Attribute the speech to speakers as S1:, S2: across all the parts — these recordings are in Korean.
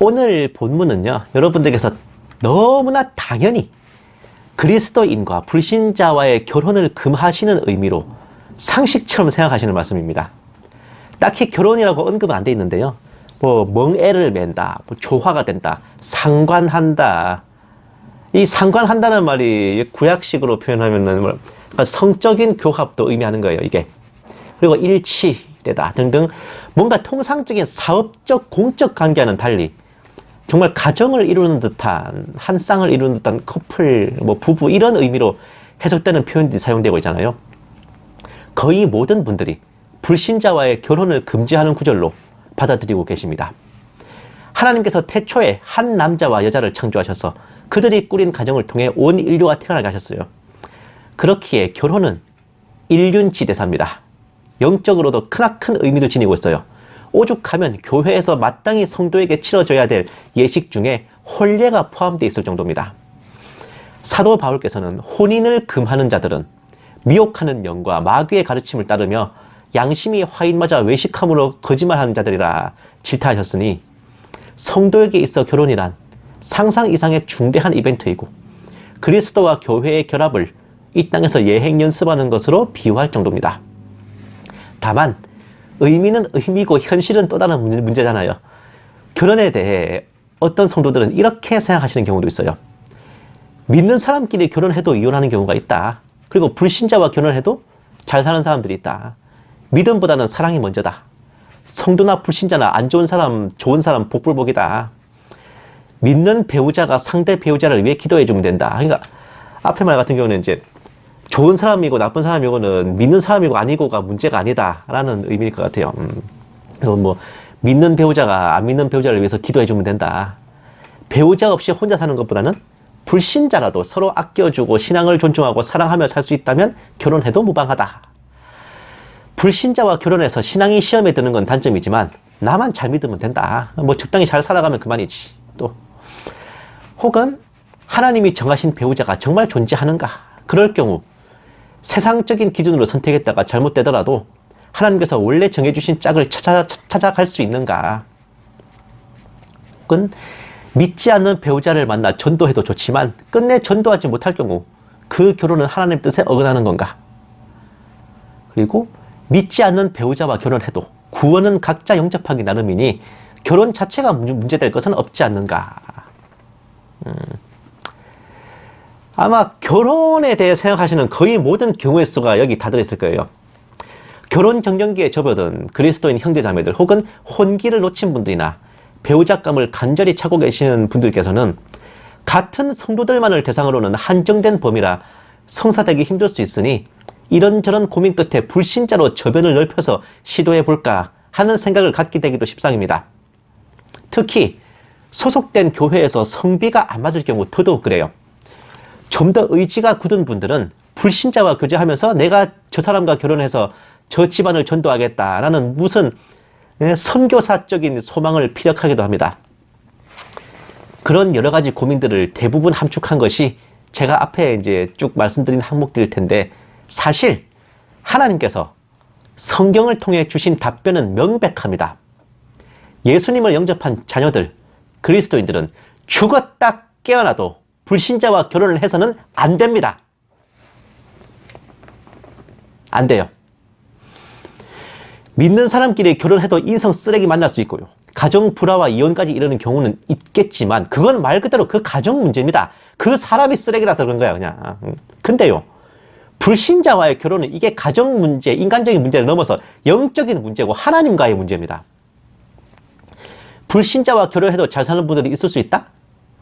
S1: 오늘 본문은요, 여러분들께서 너무나 당연히 그리스도인과 불신자와의 결혼을 금하시는 의미로 상식처럼 생각하시는 말씀입니다. 딱히 결혼이라고 언급은 안 돼 있는데요. 뭐 멍에를 맨다, 뭐 조화가 된다, 상관한다. 이 상관한다는 말이 구약식으로 표현하면은 그러니까 성적인 교합도 의미하는 거예요, 이게. 그리고 일치되다 등등 뭔가 통상적인 사업적 공적 관계와는 달리 정말 가정을 이루는 듯한, 한 쌍을 이루는 듯한 커플, 뭐 부부 이런 의미로 해석되는 표현들이 사용되고 있잖아요. 거의 모든 분들이 불신자와의 결혼을 금지하는 구절로 받아들이고 계십니다. 하나님께서 태초에 한 남자와 여자를 창조하셔서 그들이 꾸린 가정을 통해 온 인류가 태어나게 하셨어요. 그렇기에 결혼은 일륜지 대사입니다. 영적으로도 크나큰 의미를 지니고 있어요. 오죽하면 교회에서 마땅히 성도에게 치러져야 될 예식 중에 혼례가 포함되어 있을 정도입니다. 사도 바울께서는 혼인을 금하는 자들은 미혹하는 영과 마귀의 가르침을 따르며 양심이 화인맞아 외식함으로 거짓말하는 자들이라 질타하셨으니 성도에게 있어 결혼이란 상상 이상의 중대한 이벤트이고 그리스도와 교회의 결합을 이 땅에서 예행 연습하는 것으로 비유할 정도입니다. 다만 의미는 의미고 현실은 또 다른 문제잖아요. 결혼에 대해 어떤 성도들은 이렇게 생각하시는 경우도 있어요. 믿는 사람끼리 결혼해도 이혼하는 경우가 있다. 그리고 불신자와 결혼해도 잘 사는 사람들이 있다. 믿음보다는 사랑이 먼저다. 성도나 불신자나 안 좋은 사람, 좋은 사람 복불복이다. 믿는 배우자가 상대 배우자를 위해 기도해주면 된다. 그러니까 앞에 말 같은 경우는 이제 좋은 사람이고 나쁜 사람이고는 믿는 사람이고 아니고가 문제가 아니다라는 의미일 것 같아요. 그리고 뭐 믿는 배우자가 안 믿는 배우자를 위해서 기도해주면 된다. 배우자 없이 혼자 사는 것보다는 불신자라도 서로 아껴주고 신앙을 존중하고 사랑하며 살 수 있다면 결혼해도 무방하다. 불신자와 결혼해서 신앙이 시험에 드는 건 단점이지만 나만 잘 믿으면 된다. 뭐 적당히 잘 살아가면 그만이지. 또 혹은 하나님이 정하신 배우자가 정말 존재하는가? 그럴 경우 세상적인 기준으로 선택했다가 잘못되더라도 하나님께서 원래 정해주신 짝을 찾아갈 수 있는가? 혹은 믿지 않는 배우자를 만나 전도해도 좋지만 끝내 전도하지 못할 경우 그 결혼은 하나님 뜻에 어긋나는 건가? 그리고 믿지 않는 배우자와 결혼해도 구원은 각자 영접하기 나름이니 결혼 자체가 문제될 것은 없지 않는가? 아마 결혼에 대해 생각하시는 거의 모든 경우의 수가 여기 다 들어있을 거예요. 결혼 정년기에 접어든 그리스도인 형제자매들 혹은 혼기를 놓친 분들이나 배우자감을 간절히 찾고 계시는 분들께서는 같은 성도들만을 대상으로는 한정된 범위라 성사되기 힘들 수 있으니 이런저런 고민 끝에 불신자로 저변을 넓혀서 시도해볼까 하는 생각을 갖게 되기도 십상입니다. 특히 소속된 교회에서 성비가 안 맞을 경우 더더욱 그래요. 좀 더 의지가 굳은 분들은 불신자와 교제하면서 내가 저 사람과 결혼해서 저 집안을 전도하겠다라는 무슨 선교사적인 소망을 피력하기도 합니다. 그런 여러 가지 고민들을 대부분 함축한 것이 제가 앞에 이제 쭉 말씀드린 항목들일 텐데 사실 하나님께서 성경을 통해 주신 답변은 명백합니다. 예수님을 영접한 자녀들, 그리스도인들은 죽었다 깨어나도 불신자와 결혼을 해서는 안 됩니다. 안 돼요. 믿는 사람끼리 결혼해도 인성 쓰레기 만날 수 있고요. 가정 불화와 이혼까지 이르는 경우는 있겠지만 그건 말 그대로 그 가정 문제입니다. 그 사람이 쓰레기라서 그런 거야 그냥. 근데요. 불신자와의 결혼은 이게 가정 문제, 인간적인 문제를 넘어서 영적인 문제고 하나님과의 문제입니다. 불신자와 결혼해도 잘 사는 분들이 있을 수 있다?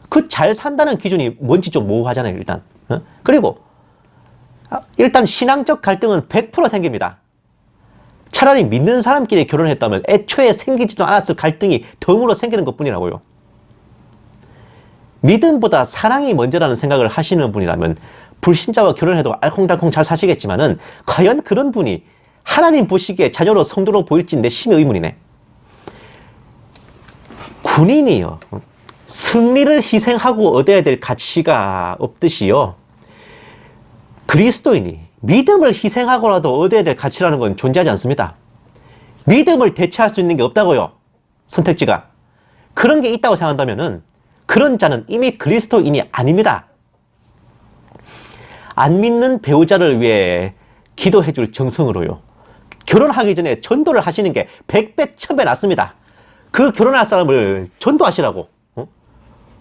S1: 그 잘 산다는 기준이 뭔지 좀 모호하잖아요, 일단. 그리고 일단 신앙적 갈등은 100% 생깁니다. 차라리 믿는 사람끼리 결혼했다면 애초에 생기지도 않았을 갈등이 덤으로 생기는 것뿐이라고요. 믿음보다 사랑이 먼저라는 생각을 하시는 분이라면 불신자와 결혼해도 알콩달콩 잘 사시겠지만은 과연 그런 분이 하나님 보시기에 자녀로 성도로 보일지 내 심히 의문이네. 군인이요. 승리를 희생하고 얻어야 될 가치가 없듯이요. 그리스도인이 믿음을 희생하고라도 얻어야 될 가치라는 건 존재하지 않습니다. 믿음을 대체할 수 있는 게 없다고요. 선택지가. 그런 게 있다고 생각한다면은 그런 자는 이미 그리스도인이 아닙니다. 안 믿는 배우자를 위해 기도해 줄 정성으로요. 결혼하기 전에 전도를 하시는 게 100배, 1000배 낫습니다. 그 결혼할 사람을 전도하시라고.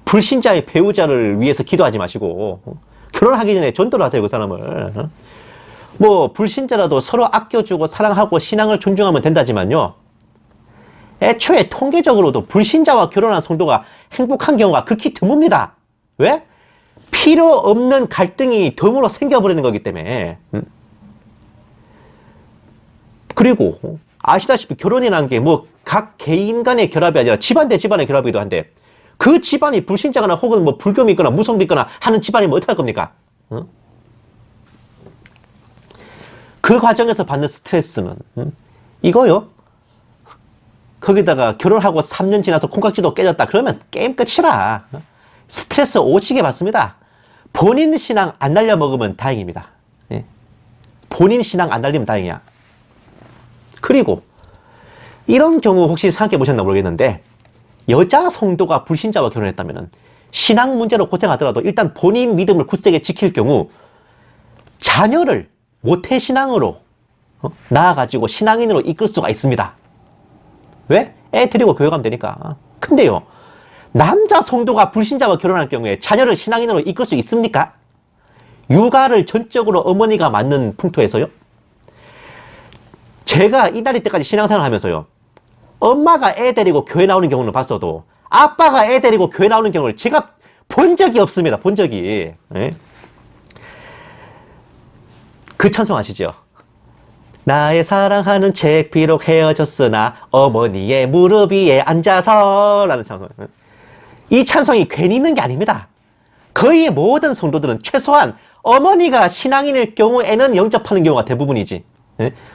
S1: 불신자의 배우자를 위해서 기도하지 마시고 결혼하기 전에 전도를 하세요. 그 사람을. 뭐 불신자라도 서로 아껴주고 사랑하고 신앙을 존중하면 된다지만요. 애초에 통계적으로도 불신자와 결혼한 성도가 행복한 경우가 극히 드뭅니다. 왜? 필요 없는 갈등이 덤으로 생겨버리는 거기 때문에. 그리고 아시다시피 결혼이라는 게 뭐 각 개인 간의 결합이 아니라 집안 대 집안의 결합이기도 한데 그 집안이 불신자거나 혹은 뭐 불교 믿거나 무속 믿거나 하는 집안이면 어떡할 겁니까? 그 과정에서 받는 스트레스는 이거요. 거기다가 결혼하고 3년 지나서 콩깍지도 깨졌다 그러면 게임 끝이라. 스트레스 오지게 받습니다. 본인 신앙 안 날려먹으면 다행입니다. 예. 본인 신앙 안 날리면 다행이야. 그리고 이런 경우 혹시 생각해 보셨나 모르겠는데 여자 성도가 불신자와 결혼했다면 신앙 문제로 고생하더라도 일단 본인 믿음을 굳세게 지킬 경우 자녀를 모태신앙으로 낳아가지고 신앙인으로 이끌 수가 있습니다. 왜? 애 데리고 교회 가면 되니까. 근데요, 남자 성도가 불신자와 결혼할 경우에 자녀를 신앙인으로 이끌 수 있습니까? 육아를 전적으로 어머니가 맡는 풍토에서요. 제가 이 나이 때까지 신앙생활 하면서요, 엄마가 애 데리고 교회 나오는 경우는 봤어도 아빠가 애 데리고 교회 나오는 경우를 제가 본 적이 없습니다. 본 적이. 예? 그 찬송 아시죠? 나의 사랑하는 책 비록 헤어졌으나 어머니의 무릎 위에 앉아서 라는 찬송. 이 찬송이 괜히 있는 게 아닙니다. 거의 모든 성도들은 최소한 어머니가 신앙인일 경우에는 영접하는 경우가 대부분이지.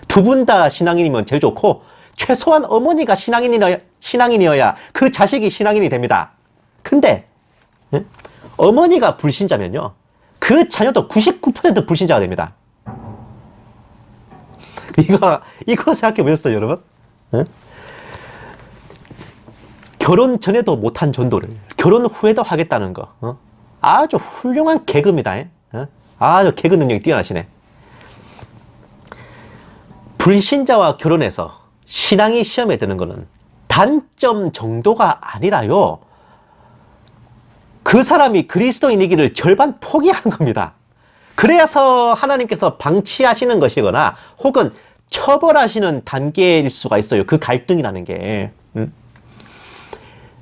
S1: 두 분 다 신앙인이면 제일 좋고 최소한 어머니가 신앙인이어야 그 자식이 신앙인이 됩니다. 근데 어머니가 불신자면요, 그 자녀도 99% 불신자가 됩니다. 이거 생각해 보셨어요, 여러분? 결혼 전에도 못한 전도를 결혼 후에도 하겠다는 거, 아주 훌륭한 개그입니다. 아주 개그 능력이 뛰어나시네. 불신자와 결혼해서 신앙이 시험에 드는 거는 단점 정도가 아니라요, 그 사람이 그리스도인이기를 절반 포기한 겁니다. 그래서 하나님께서 방치하시는 것이거나 혹은 처벌하시는 단계일 수가 있어요. 그 갈등이라는 게.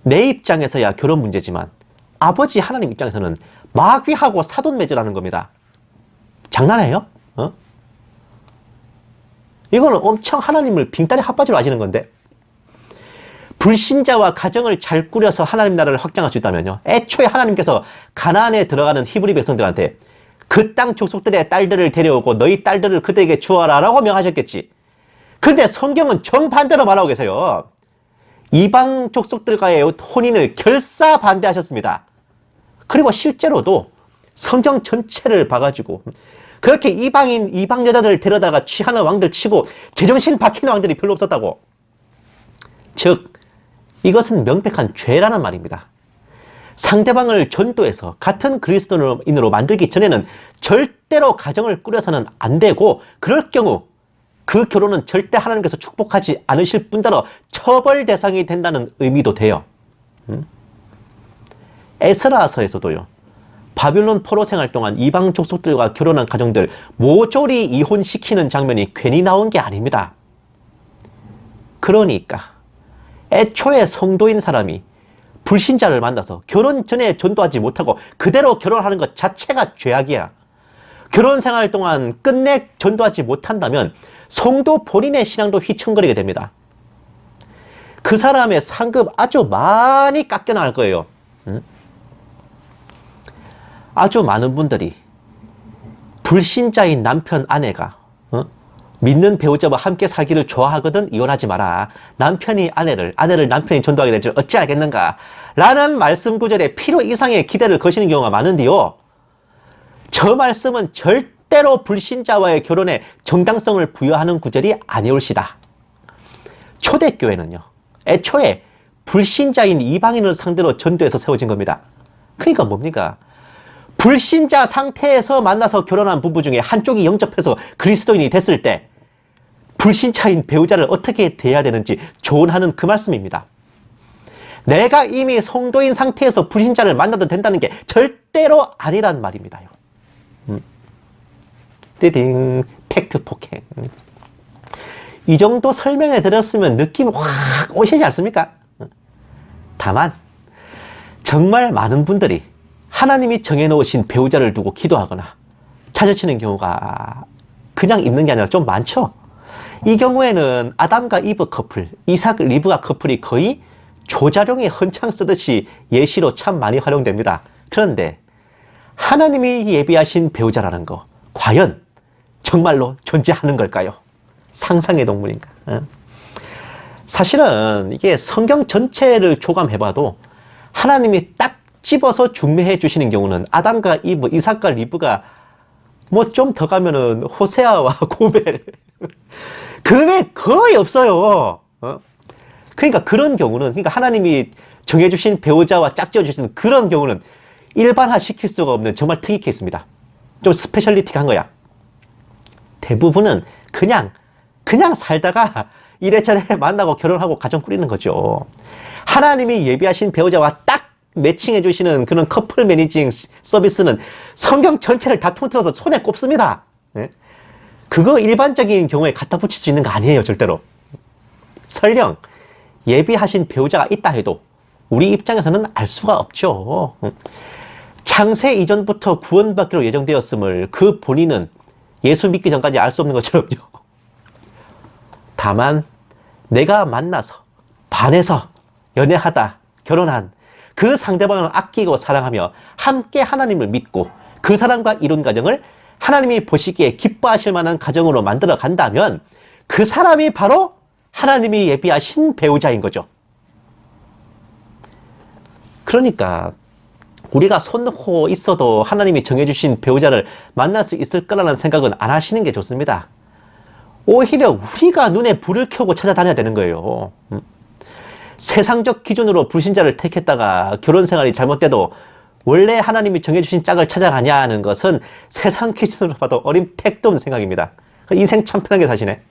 S1: 내 입장에서야 결혼 문제지만 아버지 하나님 입장에서는 마귀하고 사돈 맺으라는 겁니다. 장난해요? 이거는 엄청 하나님을 빙다리 핫바지로 아시는 건데, 불신자와 가정을 잘 꾸려서 하나님 나라를 확장할 수 있다면요, 애초에 하나님께서 가나안에 들어가는 히브리 백성들한테 그 땅 족속들의 딸들을 데려오고 너희 딸들을 그들에게 주어라 라고 명하셨겠지. 그런데 성경은 정반대로 말하고 계세요. 이방 족속들과의 혼인을 결사 반대하셨습니다. 그리고 실제로도 성경 전체를 봐가지고 그렇게 이방 여자들을 데려다가 취하는 왕들 치고 제정신 박히는 왕들이 별로 없었다고. 즉 이것은 명백한 죄라는 말입니다. 상대방을 전도해서 같은 그리스도인으로 만들기 전에는 절대로 가정을 꾸려서는 안 되고, 그럴 경우 그 결혼은 절대 하나님께서 축복하지 않으실 뿐더러 처벌 대상이 된다는 의미도 돼요. 에스라서에서도요, 바빌론 포로 생활 동안 이방 족속들과 결혼한 가정들 모조리 이혼시키는 장면이 괜히 나온 게 아닙니다. 그러니까 애초에 성도인 사람이 불신자를 만나서 결혼 전에 전도하지 못하고 그대로 결혼하는 것 자체가 죄악이야. 결혼 생활 동안 끝내 전도하지 못한다면 성도 본인의 신앙도 휘청거리게 됩니다. 그 사람의 상급 아주 많이 깎여나갈 거예요. 아주 많은 분들이 불신자인 남편, 아내가 믿는 배우자와 함께 살기를 좋아하거든 이혼하지 마라. 남편이 아내를 남편이 전도하게 될 줄 어찌 알겠는가? 라는 말씀 구절에 필요 이상의 기대를 거시는 경우가 많은데요, 저 말씀은 절대 절대로 불신자와의 결혼에 정당성을 부여하는 구절이 아니올시다. 초대교회는요, 애초에 불신자인 이방인을 상대로 전도해서 세워진 겁니다. 그러니까 뭡니까? 불신자 상태에서 만나서 결혼한 부부 중에 한쪽이 영접해서 그리스도인이 됐을 때 불신자인 배우자를 어떻게 대해야 되는지 조언하는 그 말씀입니다. 내가 이미 성도인 상태에서 불신자를 만나도 된다는 게 절대로 아니란 말입니다요. 띠딩, 팩트 폭행. 이 정도 설명해 드렸으면 느낌 확 오시지 않습니까? 다만 정말 많은 분들이 하나님이 정해놓으신 배우자를 두고 기도하거나 찾아치는 경우가 그냥 있는 게 아니라 좀 많죠. 이 경우에는 아담과 이브 커플, 이삭 리브가 커플이 거의 조자룡이 헌창 쓰듯이 예시로 참 많이 활용됩니다. 그런데 하나님이 예비하신 배우자라는 거 과연 정말로 존재하는 걸까요? 상상의 동물인가? 사실은 이게 성경 전체를 조감해봐도 하나님이 딱 집어서 중매해 주시는 경우는 아담과 이브, 이삭과 리브가 뭐 좀 더 가면은 호세아와 고멜 그 외에 거의 없어요. 그러니까 그런 경우는, 그러니까 하나님이 정해주신 배우자와 짝지어주시는 그런 경우는 일반화 시킬 수가 없는 정말 특이 케이스입니다. 좀 스페셜리티한 거야. 대부분은 그냥 살다가 이래저래 만나고 결혼하고 가정 꾸리는 거죠. 하나님이 예비하신 배우자와 딱 매칭해 주시는 그런 커플 매니징 서비스는 성경 전체를 다 통틀어서 손에 꼽습니다. 그거 일반적인 경우에 갖다 붙일 수 있는 거 아니에요, 절대로. 설령 예비하신 배우자가 있다 해도 우리 입장에서는 알 수가 없죠. 창세 이전부터 구원받기로 예정되었음을 그 본인은 예수 믿기 전까지 알 수 없는 것처럼요. 다만 내가 만나서 반해서 연애하다 결혼한 그 상대방을 아끼고 사랑하며 함께 하나님을 믿고 그 사람과 이룬 가정을 하나님이 보시기에 기뻐하실 만한 가정으로 만들어 간다면 그 사람이 바로 하나님이 예비하신 배우자인 거죠. 그러니까 우리가 손 놓고 있어도 하나님이 정해주신 배우자를 만날 수 있을 거라는 생각은 안 하시는 게 좋습니다. 오히려 우리가 눈에 불을 켜고 찾아다녀야 되는 거예요. 세상적 기준으로 불신자를 택했다가 결혼 생활이 잘못돼도 원래 하나님이 정해주신 짝을 찾아가냐는 것은 세상 기준으로 봐도 어림택도 없는 생각입니다. 인생 참 편하게 사시네.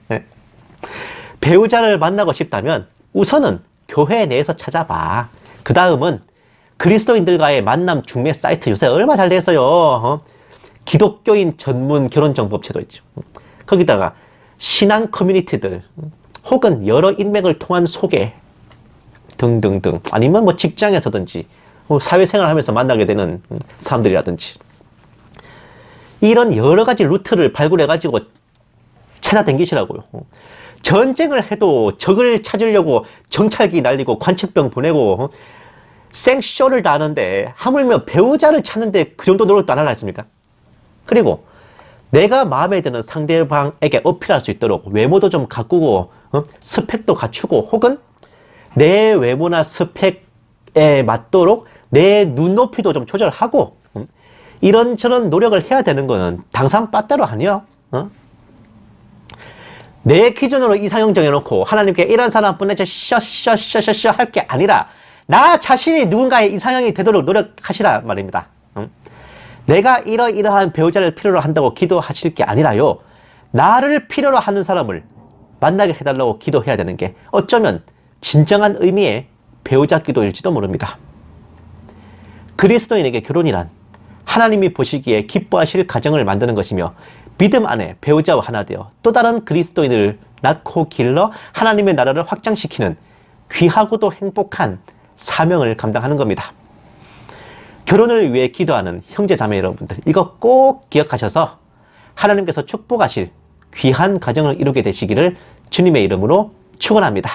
S1: 배우자를 만나고 싶다면 우선은 교회 내에서 찾아봐. 그 다음은 그리스도인들과의 만남 중매 사이트 요새 얼마 잘 됐어요. 기독교인 전문 결혼정보업체도 있죠. 거기다가 신앙 커뮤니티들 혹은 여러 인맥을 통한 소개 등등등, 아니면 뭐 직장에서든지 사회생활 하면서 만나게 되는 사람들이라든지 이런 여러 가지 루트를 발굴해 가지고 찾아다니시라고요. 전쟁을 해도 적을 찾으려고 정찰기 날리고 관측병 보내고 생쇼를 다 하는데 하물며 배우자를 찾는데 그 정도 노력도 안 하나 했습니까? 그리고 내가 마음에 드는 상대방에게 어필할 수 있도록 외모도 좀 가꾸고 스펙도 갖추고 혹은 내 외모나 스펙에 맞도록 내 눈높이도 좀 조절하고 이런저런 노력을 해야 되는 거는 당산 빠따로 아니야. 내 기준으로 이상형 정해놓고 하나님께 이런 사람뿐에 셔셔셔셔셔 할 게 아니라 나 자신이 누군가의 이상형이 되도록 노력하시라 말입니다. 내가 이러이러한 배우자를 필요로 한다고 기도하실 게 아니라요, 나를 필요로 하는 사람을 만나게 해달라고 기도해야 되는 게 어쩌면 진정한 의미의 배우자 기도일지도 모릅니다. 그리스도인에게 결혼이란 하나님이 보시기에 기뻐하실 가정을 만드는 것이며 믿음 안에 배우자와 하나 되어 또 다른 그리스도인을 낳고 길러 하나님의 나라를 확장시키는 귀하고도 행복한 사명을 감당하는 겁니다. 결혼을 위해 기도하는 형제 자매 여러분들, 이거 꼭 기억하셔서 하나님께서 축복하실 귀한 가정을 이루게 되시기를 주님의 이름으로 축원합니다.